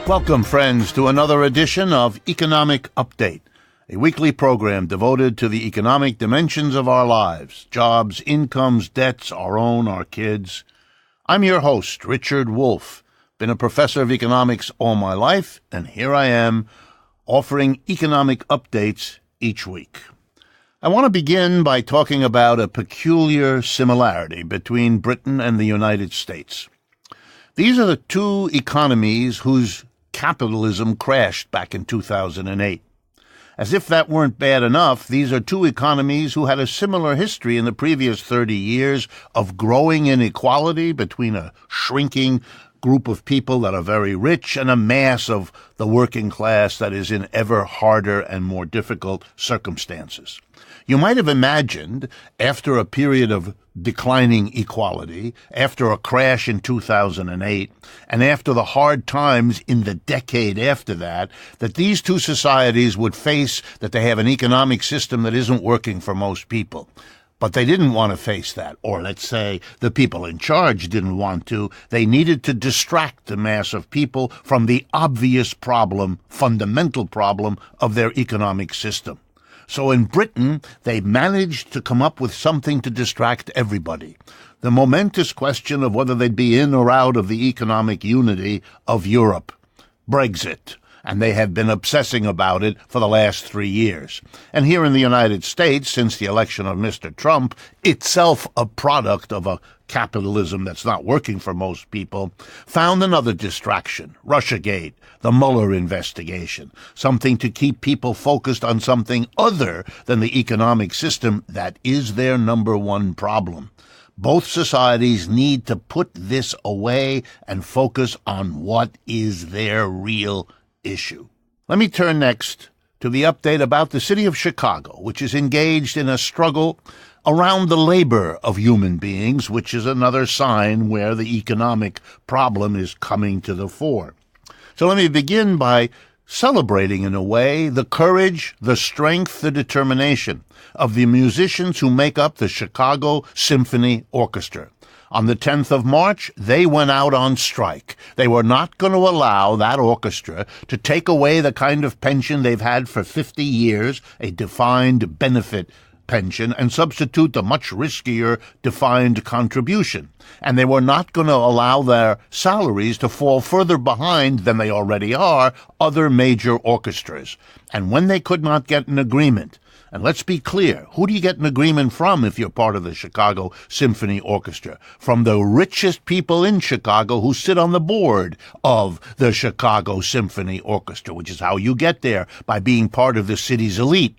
Welcome, friends, to another edition of Economic Update, a weekly program devoted to the economic dimensions of our lives, jobs, incomes, debts, our own, our kids. I'm your host, Richard Wolff. Been a professor of economics all my life, and here I am offering economic updates each week. I want to begin by talking about a peculiar similarity between Britain and the United States. These are the two economies whose capitalism crashed back in 2008. As if that weren't bad enough, these are two economies who had a similar history in the previous 30 years of growing inequality between a shrinking group of people that are very rich and a mass of the working class that is in ever harder and more difficult circumstances. You might have imagined, after a period of declining equality, after a crash in 2008, and after the hard times in the decade after that these two societies would face that they have an economic system that isn't working for most people. But they didn't want to face that, or let's say the people in charge didn't want to. They needed to distract the mass of people from the obvious problem, fundamental problem of their economic system. So in Britain, they managed to come up with something to distract everybody. The momentous question of whether they'd be in or out of the economic unity of Europe. Brexit. And they have been obsessing about it for the last 3 years. And here in the United States, since the election of Mr. Trump, itself a product of a capitalism that's not working for most people, found another distraction, Russiagate, the Mueller investigation, something to keep people focused on something other than the economic system that is their number one problem. Both societies need to put this away and focus on what is their real issue. Let me turn next to the update about the city of Chicago, which is engaged in a struggle around the labor of human beings, which is another sign where the economic problem is coming to the fore. So let me begin by celebrating, in a way, the courage, the strength, the determination of the musicians who make up the Chicago Symphony Orchestra. On the 10th of March, they went out on strike. They were not going to allow that orchestra to take away the kind of pension they've had for 50 years, a defined benefit pension, and substitute the much riskier defined contribution. And they were not going to allow their salaries to fall further behind than they already are other major orchestras. And when they could not get an agreement, and let's be clear, who do you get an agreement from if you're part of the Chicago Symphony Orchestra? From the richest people in Chicago who sit on the board of the Chicago Symphony Orchestra, which is how you get there, by being part of the city's elite.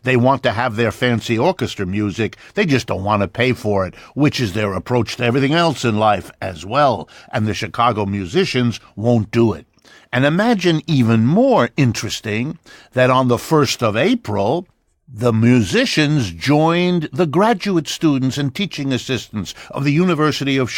They want to have their fancy orchestra music. They just don't want to pay for it, which is their approach to everything else in life as well. And the Chicago musicians won't do it. And imagine even more interesting that on the 1st of April, the musicians joined the graduate students and teaching assistants of the University of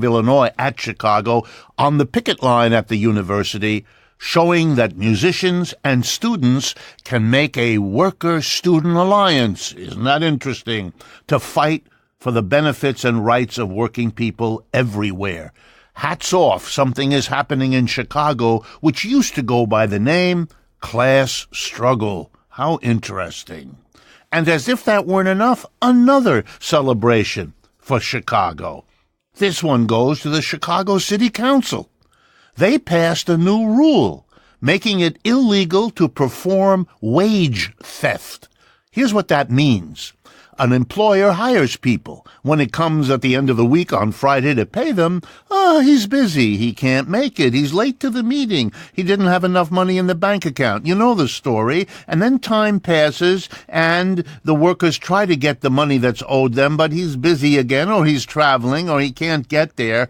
Illinois at Chicago on the picket line at the university, showing that musicians and students can make a worker-student alliance, isn't that interesting, to fight for the benefits and rights of working people everywhere. Hats off, something is happening in Chicago which used to go by the name class struggle. How interesting. And as if that weren't enough, another celebration for Chicago. This one goes to the Chicago City Council. They passed a new rule, making it illegal to perform wage theft. Here's what that means. An employer hires people. When it comes at the end of the week on Friday to pay them, he's busy, he can't make it, he's late to the meeting, he didn't have enough money in the bank account. You know the story. And then time passes, and the workers try to get the money that's owed them, but he's busy again, or he's traveling, or he can't get there.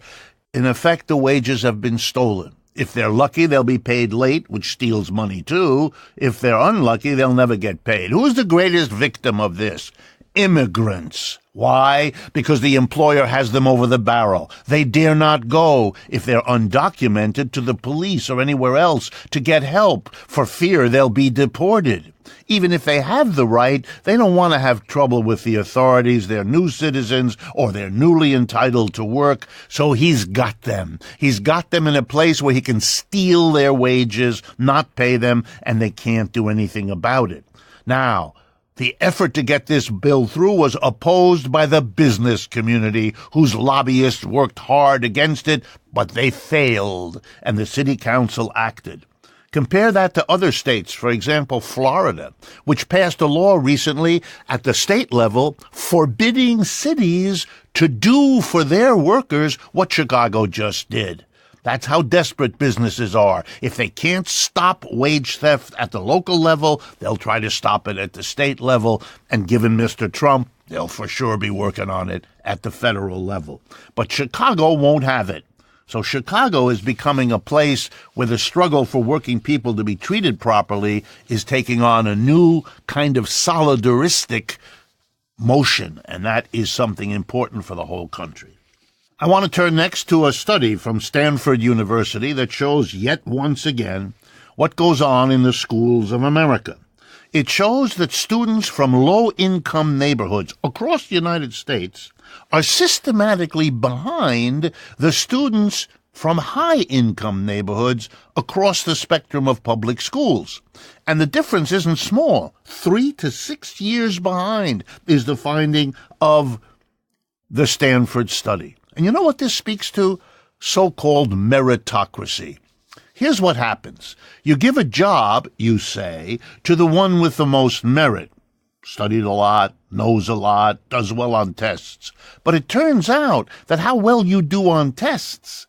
In effect, the wages have been stolen. If they're lucky, they'll be paid late, which steals money too. If they're unlucky, they'll never get paid. Who's the greatest victim of this? immigrants. Why? Because the employer has them over the barrel. They dare not go, if they're undocumented, to the police or anywhere else to get help, for fear they'll be deported. Even if they have the right, they don't want to have trouble with the authorities. They're new citizens or they're newly entitled to work, so he's got them. He's got them in a place where he can steal their wages, not pay them, and they can't do anything about it. Now, the effort to get this bill through was opposed by the business community, whose lobbyists worked hard against it, but they failed, and the city council acted. Compare that to other states, for example, Florida, which passed a law recently at the state level forbidding cities to do for their workers what Chicago just did. That's how desperate businesses are. If they can't stop wage theft at the local level, they'll try to stop it at the state level, and given Mr. Trump, they'll for sure be working on it at the federal level. But Chicago won't have it. So Chicago is becoming a place where the struggle for working people to be treated properly is taking on a new kind of solidaristic motion, and that is something important for the whole country. I want to turn next to a study from Stanford University that shows yet once again what goes on in the schools of America. It shows that students from low-income neighborhoods across the United States are systematically behind the students from high-income neighborhoods across the spectrum of public schools. And the difference isn't small. 3 to 6 years behind is the finding of the Stanford Study. And you know what this speaks to? So-called meritocracy. Here's what happens. You give a job, you say, to the one with the most merit. Studied a lot, knows a lot, does well on tests. But it turns out that how well you do on tests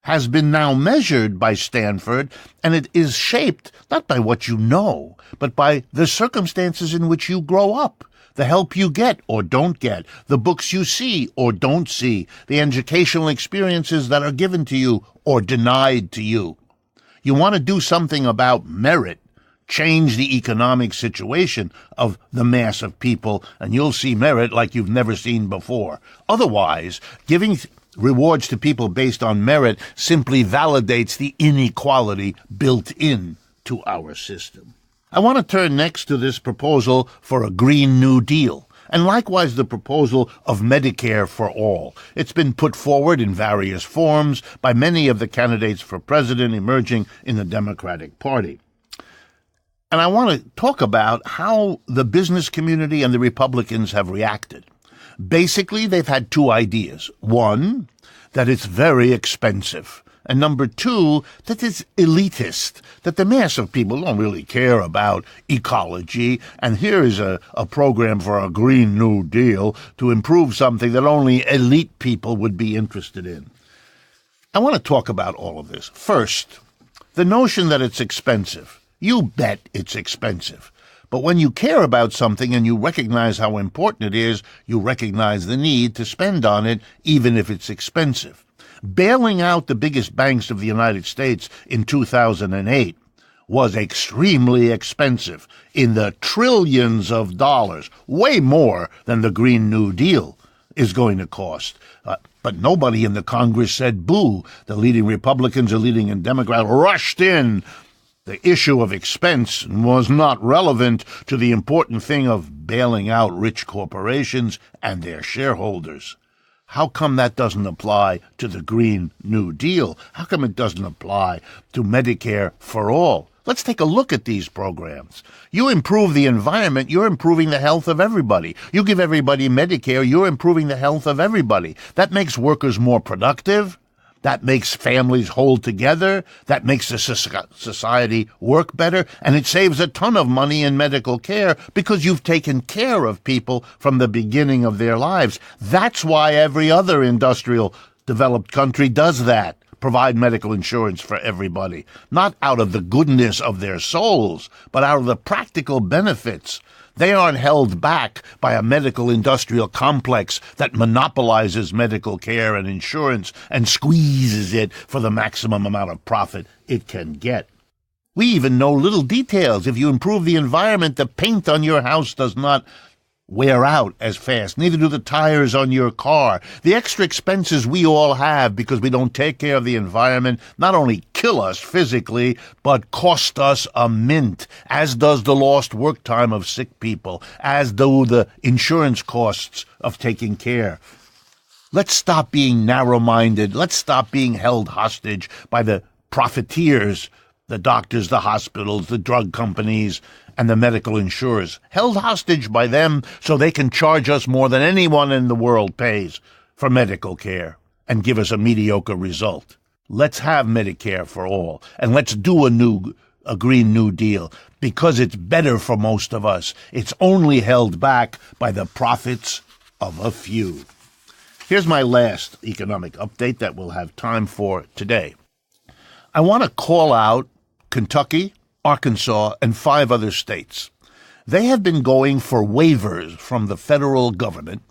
has been now measured by Stanford, and it is shaped not by what you know, but by the circumstances in which you grow up. The help you get or don't get, the books you see or don't see, the educational experiences that are given to you or denied to you. You want to do something about merit, change the economic situation of the mass of people, and you'll see merit like you've never seen before. Otherwise, giving rewards to people based on merit simply validates the inequality built in to our system. I want to turn next to this proposal for a Green New Deal, and likewise the proposal of Medicare for all. It's been put forward in various forms by many of the candidates for president emerging in the Democratic Party. And I want to talk about how the business community and the Republicans have reacted. Basically, they've had two ideas. One, that it's very expensive. And number two, that it's elitist, that the mass of people don't really care about ecology, and here is a program for a Green New Deal to improve something that only elite people would be interested in. I want to talk about all of this. First, the notion that it's expensive. You bet it's expensive. But when you care about something and you recognize how important it is, you recognize the need to spend on it, even if it's expensive. Bailing out the biggest banks of the United States in 2008 was extremely expensive, in the trillions of dollars, way more than the Green New Deal is going to cost. But nobody in the Congress said boo. The leading Republicans, the leading Democrats rushed in. The issue of expense was not relevant to the important thing of bailing out rich corporations and their shareholders. How come that doesn't apply to the Green New Deal? How come it doesn't apply to Medicare for all? Let's take a look at these programs. You improve the environment, you're improving the health of everybody. You give everybody Medicare, you're improving the health of everybody. That makes workers more productive. That makes families hold together. That makes the society work better. And it saves a ton of money in medical care because you've taken care of people from the beginning of their lives. That's why every other industrial developed country does that. Provide medical insurance for everybody. Not out of the goodness of their souls, but out of the practical benefits. They aren't held back by a medical industrial complex that monopolizes medical care and insurance and squeezes it for the maximum amount of profit it can get. We even know little details. If you improve the environment, the paint on your house does not wear out as fast. Neither do the tires on your car. The extra expenses we all have because we don't take care of the environment not only kill us physically, but cost us a mint, as does the lost work time of sick people, as do the insurance costs of taking care. Let's stop being narrow-minded. Let's stop being held hostage by the profiteers, the doctors, the hospitals, the drug companies, and the medical insurers. Held hostage by them so they can charge us more than anyone in the world pays for medical care and give us a mediocre result. Let's have Medicare for all, and let's do a Green New Deal, because it's better for most of us. It's only held back by the profits of a few. Here's my last economic update that we'll have time for today. I want to call out Kentucky, Arkansas, and 5 other states. They have been going for waivers from the federal government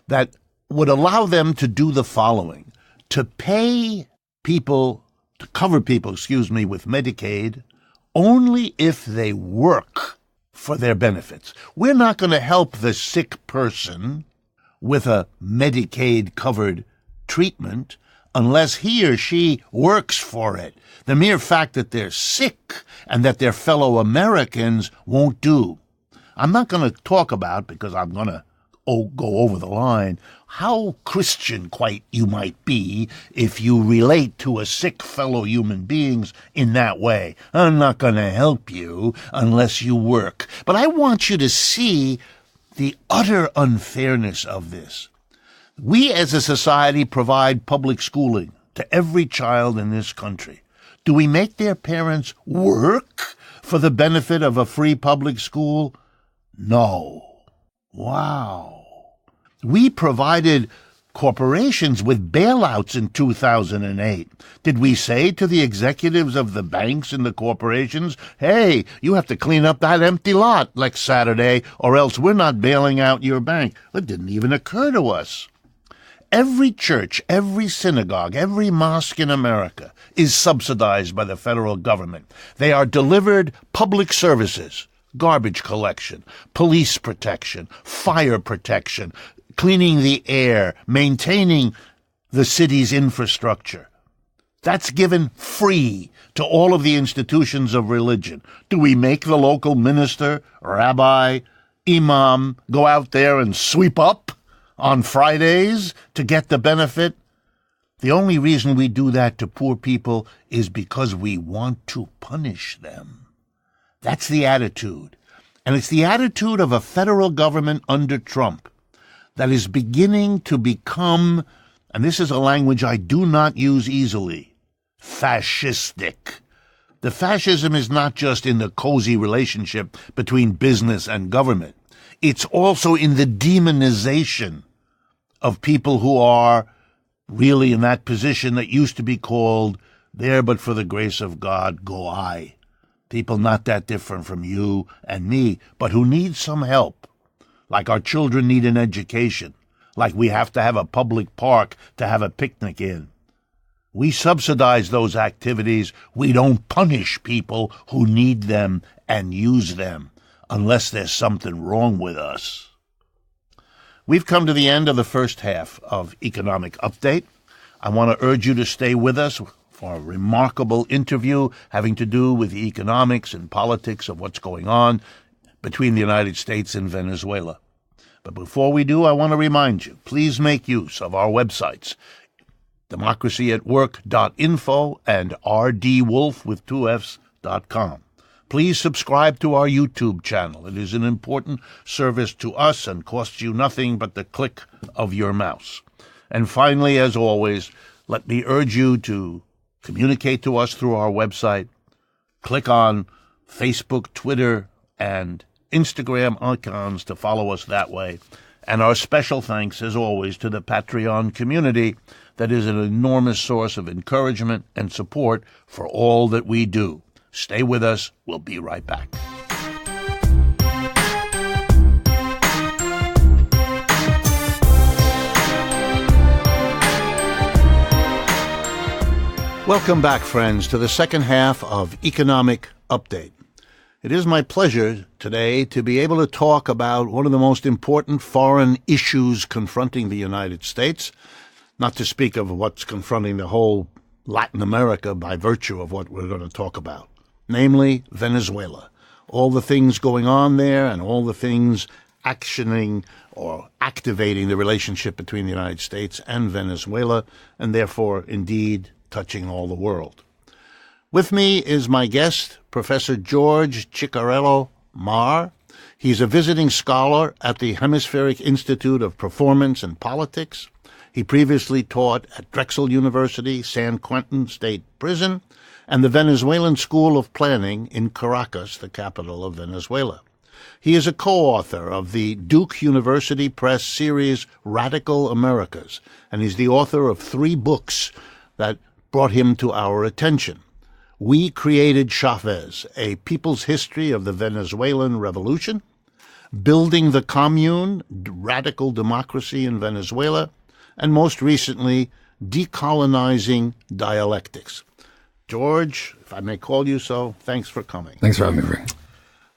that would allow them to do the following: to cover people, with Medicaid only if they work for their benefits. We're not going to help the sick person with a Medicaid-covered treatment unless he or she works for it. The mere fact that they're sick and that their fellow Americans won't do. I'm not going to talk about, because I'm going to go over the line, how Christian quite you might be if you relate to a sick fellow human beings in that way. I'm not going to help you unless you work. But I want you to see the utter unfairness of this. We as a society provide public schooling to every child in this country. Do we make their parents work for the benefit of a free public school? No. Wow. We provided corporations with bailouts in 2008. Did we say to the executives of the banks and the corporations, hey, you have to clean up that empty lot next Saturday or else we're not bailing out your bank? It didn't even occur to us. Every church, every synagogue, every mosque in America is subsidized by the federal government. They are delivered public services, garbage collection, police protection, fire protection, cleaning the air, maintaining the city's infrastructure. That's given free to all of the institutions of religion. Do we make the local minister, rabbi, imam go out there and sweep up on Fridays to get the benefit? The only reason we do that to poor people is because we want to punish them. That's the attitude. And it's the attitude of a federal government under Trump that is beginning to become, and this is a language I do not use easily, fascistic. The fascism is not just in the cozy relationship between business and government. It's also in the demonization of people who are really in that position that used to be called, there but for the grace of God go I. People not that different from you and me, but who need some help. Like our children need an education, like we have to have a public park to have a picnic in. We subsidize those activities. We don't punish people who need them and use them unless there's something wrong with us. We've come to the end of the first half of Economic Update. I want to urge you to stay with us for a remarkable interview having to do with the economics and politics of what's going on between the United States and Venezuela. But before we do, I want to remind you, please make use of our websites, democracyatwork.info and rdwolff with 2fs.com. Please subscribe to our YouTube channel. It is an important service to us and costs you nothing but the click of your mouse. And finally, as always, let me urge you to communicate to us through our website. Click on Facebook, Twitter, and Instagram icons to follow us that way. And our special thanks, as always, to the Patreon community that is an enormous source of encouragement and support for all that we do. Stay with us. We'll be right back. Welcome back, friends, to the second half of Economic Update. It is my pleasure today to be able to talk about one of the most important foreign issues confronting the United States, not to speak of what's confronting the whole Latin America by virtue of what we're going to talk about, namely Venezuela. All the things going on there and all the things actioning or activating the relationship between the United States and Venezuela, and therefore, indeed, touching all the world. With me is my guest, Professor George Ciccariello-Maher. He's a visiting scholar at the Hemispheric Institute of Performance and Politics. He previously taught at Drexel University, San Quentin State Prison, and the Venezuelan School of Planning in Caracas, the capital of Venezuela. He is a co-author of the Duke University Press series Radical Americas, and he's the author of 3 books that brought him to our attention. We Created Chavez, A People's History of the Venezuelan Revolution, Building the Commune, Radical Democracy in Venezuela, and most recently, Decolonizing Dialectics. George, if I may call you so, thanks for coming. Thanks for having me, Rick.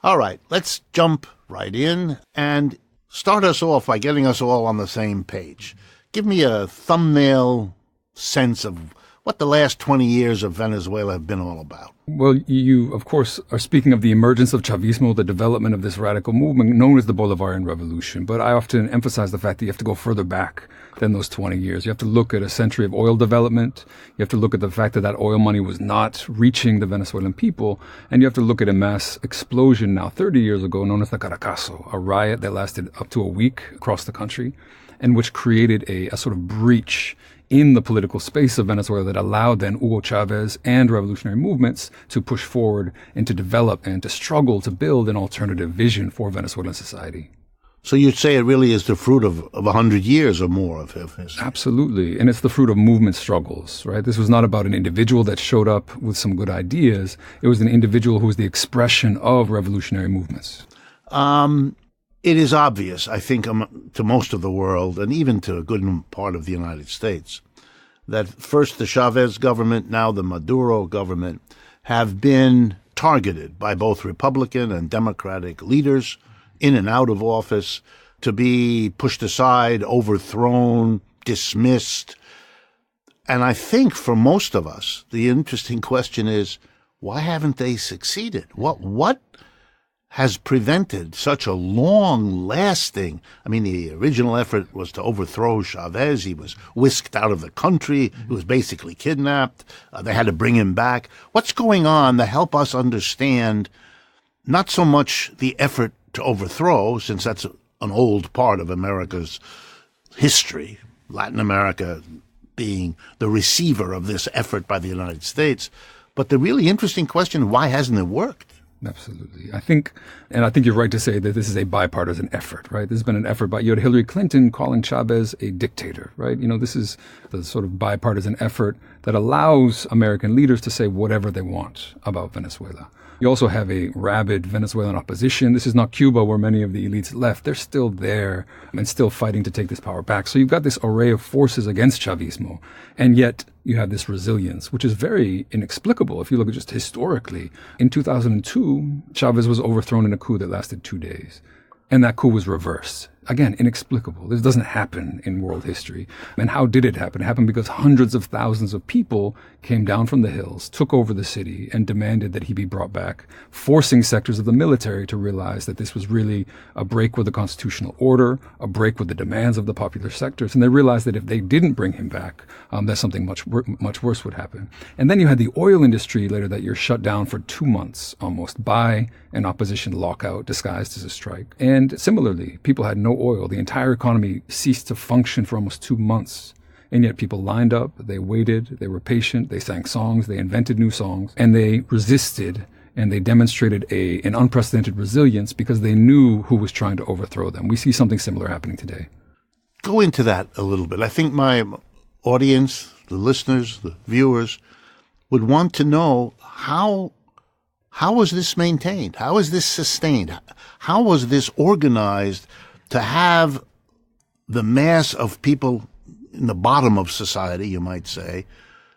All right, let's jump right in and start us off by getting us all on the same page. Give me a thumbnail sense of what the last 20 years of Venezuela have been all about. Well, you, of course, are speaking of the emergence of Chavismo, the development of this radical movement known as the Bolivarian Revolution. But I often emphasize the fact that you have to go further back than those 20 years. You have to look at a century of oil development. You have to look at the fact that that oil money was not reaching the Venezuelan people. And you have to look at a mass explosion now 30 years ago known as the Caracazo, a riot that lasted up to a week across the country and which created a sort of breach in the political space of Venezuela that allowed then Hugo Chavez and revolutionary movements to push forward and to develop and to struggle to build an alternative vision for Venezuelan society. So you'd say it really is the fruit of 100 years or more of history. Absolutely. And it's the fruit of movement struggles, right? This was not about an individual that showed up with some good ideas. It was an individual who was the expression of revolutionary movements. It is obvious, I think, to most of the world, and even to a good part of the United States, that first the Chavez government, now the Maduro government, have been targeted by both Republican and Democratic leaders in and out of office to be pushed aside, overthrown, dismissed. And I think for most of us, the interesting question is, why haven't they succeeded? What has prevented such a long-lasting, the original effort was to overthrow Chavez. He was whisked out of the country. He was basically kidnapped. They had to bring him back. What's going on to help us understand not so much the effort to overthrow, since that's an old part of America's history, Latin America being the receiver of this effort by the United States, but the really interesting question, why hasn't it worked? Absolutely. I think you're right to say that this is a bipartisan effort, right? This has been an effort you had Hillary Clinton calling Chavez a dictator, right? This is the sort of bipartisan effort that allows American leaders to say whatever they want about Venezuela. You also have a rabid Venezuelan opposition. This is not Cuba where many of the elites left. They're still there and still fighting to take this power back. So you've got this array of forces against Chavismo. And yet you have this resilience, which is very inexplicable if you look at just historically. In 2002, Chavez was overthrown in a coup that lasted 2 days. And that coup was reversed. Again, inexplicable. This doesn't happen in world history. And how did it happen? It happened because hundreds of thousands of people came down from the hills, took over the city, and demanded that he be brought back, forcing sectors of the military to realize that this was really a break with the constitutional order, a break with the demands of the popular sectors. And they realized that if they didn't bring him back, that something much worse would happen. And then you had the oil industry later that year shut down for 2 months almost by an opposition lockout disguised as a strike. And similarly, people had no oil. The entire economy ceased to function for almost 2 months. And yet people lined up, they waited, they were patient, they sang songs, they invented new songs, and they resisted, and they demonstrated an unprecedented resilience because they knew who was trying to overthrow them. We see something similar happening today. Go into that a little bit. I think my audience, the listeners, the viewers, would want to know how was this maintained? How is this sustained? How was this organized to have the mass of people in the bottom of society, you might say,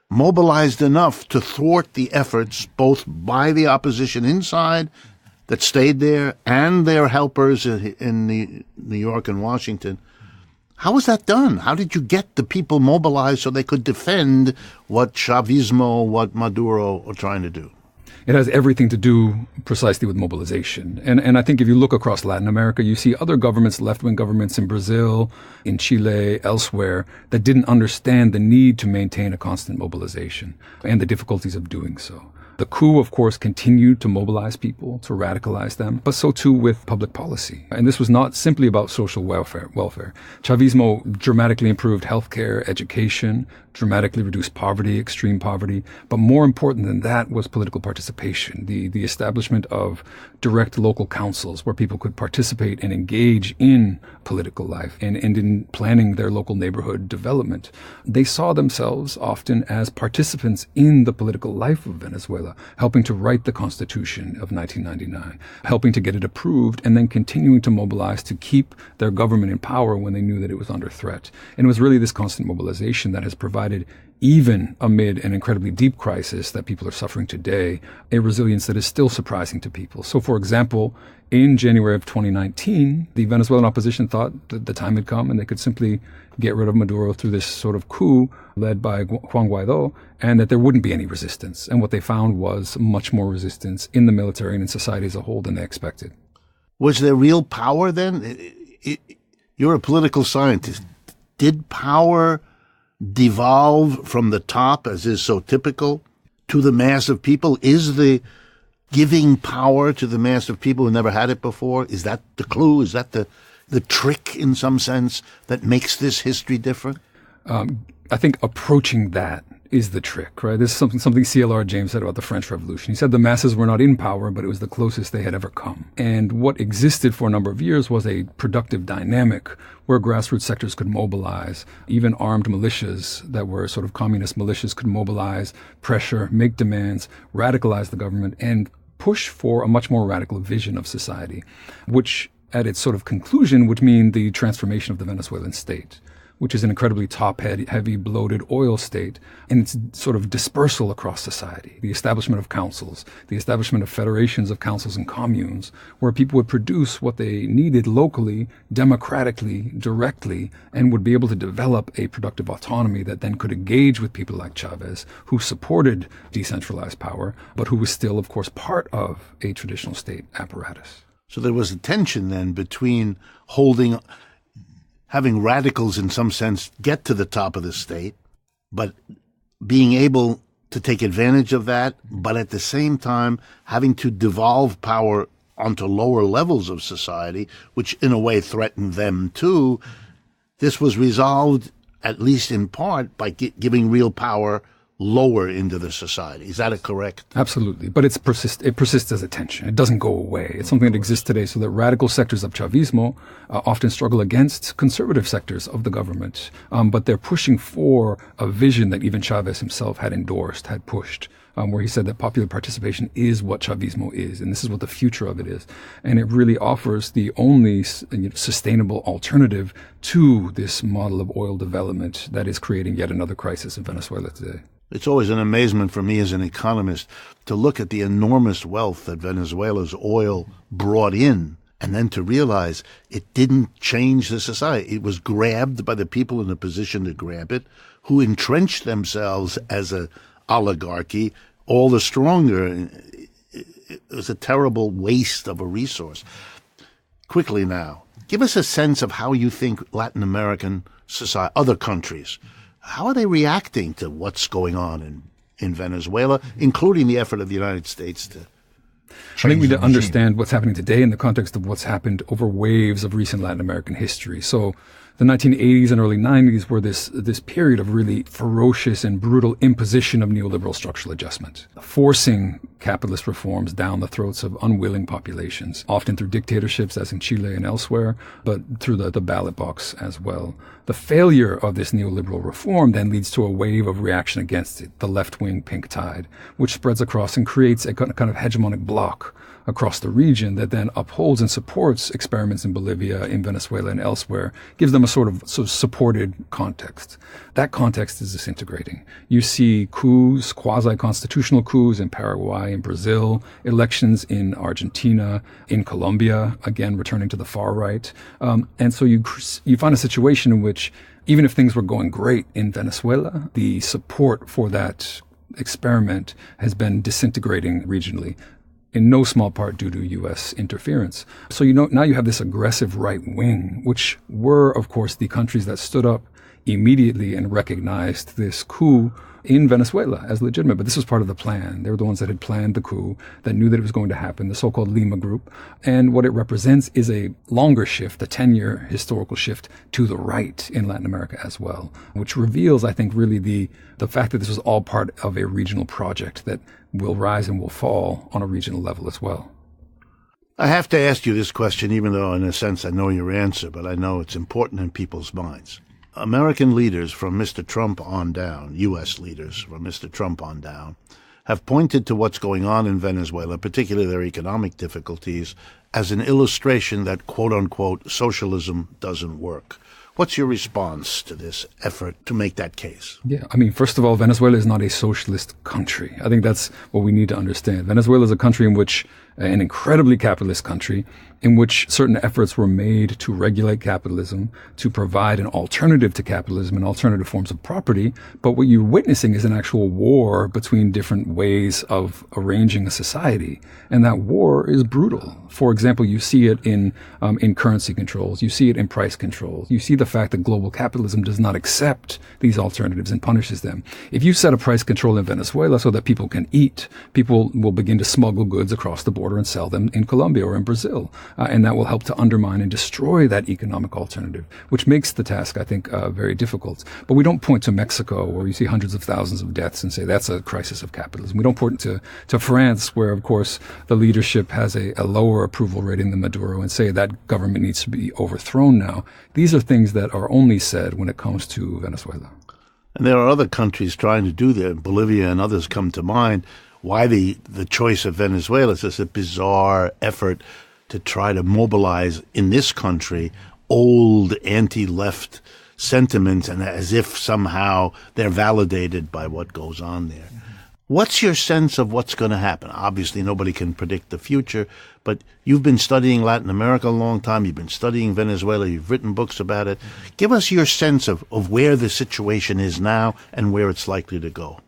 mobilized enough to thwart the efforts both by the opposition inside that stayed there and their helpers in New York and Washington. How was that done? How did you get the people mobilized so they could defend what Chavismo, what Maduro are trying to do? It has everything to do precisely with mobilization. And I think if you look across Latin America, you see other governments, left-wing governments in Brazil, in Chile, elsewhere, that didn't understand the need to maintain a constant mobilization and the difficulties of doing so. The coup, of course, continued to mobilize people, to radicalize them, but so too with public policy. And this was not simply about social welfare. Chavismo dramatically improved healthcare, education, dramatically reduced poverty, extreme poverty. But more important than that was political participation, the establishment of direct local councils where people could participate and engage in political life and in planning their local neighborhood development. They saw themselves often as participants in the political life of Venezuela, helping to write the Constitution of 1999, helping to get it approved, and then continuing to mobilize to keep their government in power when they knew that it was under threat. And it was really this constant mobilization that has provided, even amid an incredibly deep crisis that people are suffering today, a resilience that is still surprising to people. So, for example, in January of 2019, the Venezuelan opposition thought that the time had come and they could simply get rid of Maduro through this sort of coup led by Juan Guaido, and that there wouldn't be any resistance. And what they found was much more resistance in the military and in society as a whole than they expected. Was there real power then? You're a political scientist. Did power devolve from the top, as is so typical, to the mass of people? Is the giving power to the mass of people who never had it before, is that the clue? Is that the trick, in some sense, that makes this history different? I think approaching that is the trick, right? This is something CLR James said about the French Revolution. He said the masses were not in power, but it was the closest they had ever come. And what existed for a number of years was a productive dynamic where grassroots sectors could mobilize. Even armed militias that were sort of communist militias could mobilize, pressure, make demands, radicalize the government, and push for a much more radical vision of society, which at its sort of conclusion would mean the transformation of the Venezuelan state, which is an incredibly top-heavy, bloated oil state, and its sort of dispersal across society, the establishment of councils, the establishment of federations of councils and communes, where people would produce what they needed locally, democratically, directly, and would be able to develop a productive autonomy that then could engage with people like Chavez, who supported decentralized power, but who was still, of course, part of a traditional state apparatus. So there was a tension then between having radicals in some sense get to the top of the state, but being able to take advantage of that, but at the same time having to devolve power onto lower levels of society, which in a way threatened them too. This was resolved, at least in part, by giving real power lower into the society. Is that a correct? Absolutely. But it persists as a tension. It doesn't go away. It's something that exists today, so that radical sectors of Chavismo often struggle against conservative sectors of the government. But they're pushing for a vision that even Chavez himself had endorsed, had pushed, where he said that popular participation is what Chavismo is, and this is what the future of it is. And it really offers the only sustainable alternative to this model of oil development that is creating yet another crisis in Venezuela today. It's always an amazement for me as an economist to look at the enormous wealth that Venezuela's oil brought in, and then to realize it didn't change the society. It was grabbed by the people in a position to grab it, who entrenched themselves as an oligarchy all the stronger. It was a terrible waste of a resource. Quickly now, give us a sense of how you think Latin American society, other countries, how are they reacting to what's going on in Venezuela, including the effort of the United States to I think we need to understand what's happening today in the context of what's happened over waves of recent Latin American history. So the 1980s and early 90s were this period of really ferocious and brutal imposition of neoliberal structural adjustment, forcing capitalist reforms down the throats of unwilling populations, often through dictatorships as in Chile and elsewhere, but through the ballot box as well. The failure of this neoliberal reform then leads to a wave of reaction against it, the left-wing pink tide, which spreads across and creates a kind of hegemonic bloc across the region that then upholds and supports experiments in Bolivia, in Venezuela, and elsewhere, gives them a sort of supported context. That context is disintegrating. You see coups, quasi-constitutional coups in Paraguay, in Brazil, elections in Argentina, in Colombia, again, returning to the far right. And so you find a situation in which, even if things were going great in Venezuela, the support for that experiment has been disintegrating regionally, in no small part due to U.S. interference. So now you have this aggressive right wing, which were, of course, the countries that stood up immediately and recognized this coup in Venezuela as legitimate. But this was part of the plan. They were the ones that had planned the coup, that knew that it was going to happen, the so-called Lima Group. And what it represents is a longer shift, a 10-year historical shift to the right in Latin America as well, which reveals, I think, really the fact that this was all part of a regional project that will rise and will fall on a regional level as well. I have to ask you this question, even though in a sense I know your answer, but I know it's important in people's minds. American leaders from Mr. Trump on down, U.S. leaders from Mr. Trump on down, have pointed to what's going on in Venezuela, particularly their economic difficulties, as an illustration that, quote-unquote, socialism doesn't work. What's your response to this effort to make that case? Yeah, I mean, first of all, Venezuela is not a socialist country. I think that's what we need to understand. Venezuela is a country in which, an incredibly capitalist country, in which certain efforts were made to regulate capitalism, to provide an alternative to capitalism and alternative forms of property. But what you're witnessing is an actual war between different ways of arranging a society. And that war is brutal. For example, you see it in currency controls. You see it in price controls. You see the fact that global capitalism does not accept these alternatives and punishes them. If you set a price control in Venezuela so that people can eat, people will begin to smuggle goods across the border and sell them in Colombia or in Brazil. And that will help to undermine and destroy that economic alternative, which makes the task, I think, very difficult. But we don't point to Mexico, where you see hundreds of thousands of deaths, and say that's a crisis of capitalism. We don't point to France, where, of course, the leadership has a lower approval rating than Maduro, and say that government needs to be overthrown now. These are things that are only said when it comes to Venezuela. And there are other countries trying to do that. Bolivia and others come to mind. Why the choice of Venezuela is just a bizarre effort to try to mobilize in this country old anti-left sentiments, and as if somehow they're validated by what goes on there. What's your sense of what's going to happen? Obviously, nobody can predict the future, but you've been studying Latin America a long time. You've been studying Venezuela. You've written books about it. Give us your sense of where the situation is now and where it's likely to go.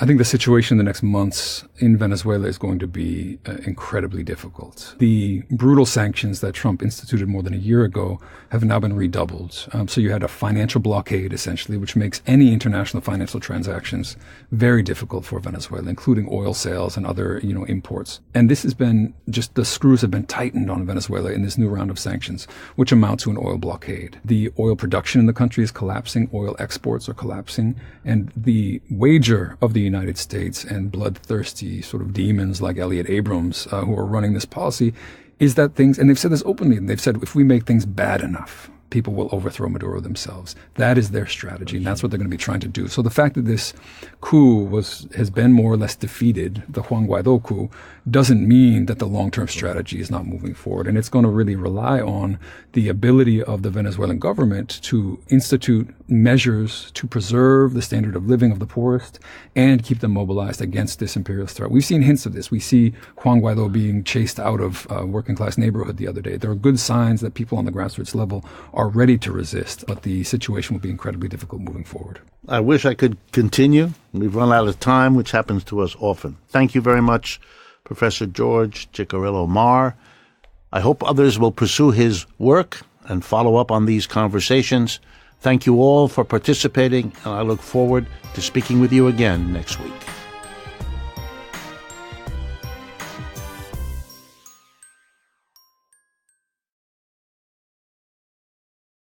I think the situation in the next months in Venezuela is going to be incredibly difficult. The brutal sanctions that Trump instituted more than a year ago have now been redoubled. So you had a financial blockade, essentially, which makes any international financial transactions very difficult for Venezuela, including oil sales and other, imports. And this has been the screws have been tightened on Venezuela in this new round of sanctions, which amount to an oil blockade. The oil production in the country is collapsing. Oil exports are collapsing. And the wager of the United States and bloodthirsty sort of demons like Elliott Abrams, who are running this policy, is that things, and they've said this openly, and they've said if we make things bad enough, people will overthrow Maduro themselves. That is their strategy, and that's what they're going to be trying to do. So the fact that this coup has been more or less defeated, the Juan Guaido coup, doesn't mean that the long-term strategy is not moving forward. And it's going to really rely on the ability of the Venezuelan government to institute measures to preserve the standard of living of the poorest and keep them mobilized against this imperialist threat. We've seen hints of this. We see Juan Guaido being chased out of a working-class neighborhood the other day. There are good signs that people on the grassroots level are ready to resist, but the situation will be incredibly difficult moving forward. I wish I could continue. We've run out of time, which happens to us often. Thank you very much, Professor George Ciccariello-Maher. I hope others will pursue his work and follow up on these conversations. Thank you all for participating, and I look forward to speaking with you again next week.